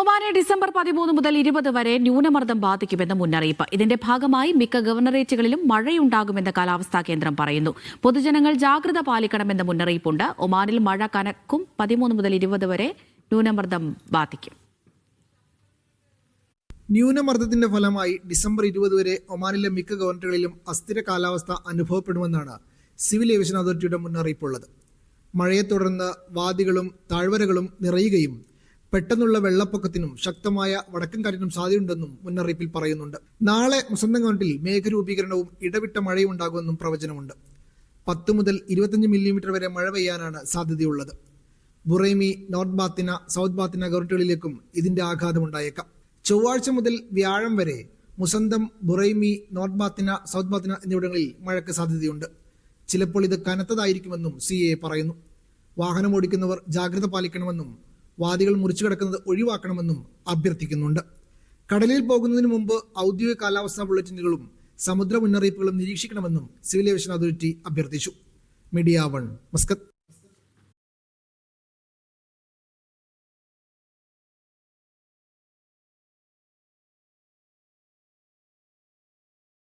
ഒമാനെ December 13 മുതൽ 20 വരെ ന്യൂനമർദ്ദം ബാധിക്കുമെന്ന് മുന്നറിയിപ്പ്. ഇതിന്റെ ഭാഗമായി മിക്ക ഗവർണറേറ്റുകളിലും മഴയുണ്ടാകുമെന്ന് കാലാവസ്ഥാ കേന്ദ്രം പറയുന്നു. പൊതുജനങ്ങൾ ജാഗ്രത പാലിക്കണമെന്ന മുന്നറിയിപ്പുണ്ട്. ഒമാനിൽ മഴ കനക്കും. 13 മുതൽ 20 വരെ ന്യൂനമർദ്ദം ബാധിക്കും. ന്യൂനമർദ്ദത്തിന്റെ ഫലമായി ഡിസംബർ 20 വരെ ഒമാനിലെ മിക്ക ഗവർണറുകളിലും അസ്ഥിര കാലാവസ്ഥ അനുഭവപ്പെടുമെന്നാണ് സിവിൽ ഏവിയേഷൻ അതോറിറ്റിയുടെ മുന്നറിയിപ്പുള്ളത്. മഴയെ തുടർന്ന് വാദികളും താഴ്വരകളും നിറയുകയും പെട്ടെന്നുള്ള വെള്ളപ്പൊക്കത്തിനും ശക്തമായ വടക്കൻ കാറ്റിനും സാധ്യതയുണ്ടെന്നും മുന്നറിയിപ്പിൽ പറയുന്നുണ്ട്. നാളെ മുസന്തം കൗണ്ടിൽ മേഘരൂപീകരണവും ഇടവിട്ട മഴയും ഉണ്ടാകുമെന്നും പ്രവചനമുണ്ട്. 10 മുതൽ 25 മില്ലിമീറ്റർ വരെ മഴ പെയ്യാനാണ് സാധ്യതയുള്ളത്. Buraimi, North Batinah, South Batinah ഗവർണറുകളിലേക്കും ഇതിന്റെ ആഘാതമുണ്ടായേക്കാം. ചൊവ്വാഴ്ച മുതൽ വ്യാഴം വരെ Musandam, Buraimi, North Batinah, South Batinah എന്നിവിടങ്ങളിൽ മഴയ്ക്ക് സാധ്യതയുണ്ട്. ചിലപ്പോൾ ഇത് കനത്തതായിരിക്കുമെന്നും CA പറയുന്നു. വാഹനം ഓടിക്കുന്നവർ ജാഗ്രത പാലിക്കണമെന്നും വാദികൾ മുറിച്ചു കിടക്കുന്നത് ഒഴിവാക്കണമെന്നും അഭ്യർത്ഥിക്കുന്നുണ്ട്. കടലിൽ പോകുന്നതിന് മുമ്പ് ഔദ്യോഗിക കാലാവസ്ഥാ ബുള്ളറ്റിനുകളും സമുദ്ര മുന്നറിയിപ്പുകളും നിരീക്ഷിക്കണമെന്നും സിവിൽ ഏവിയേഷൻ അതോറിറ്റി അഭ്യർത്ഥിച്ചു. Media 1, Muscat.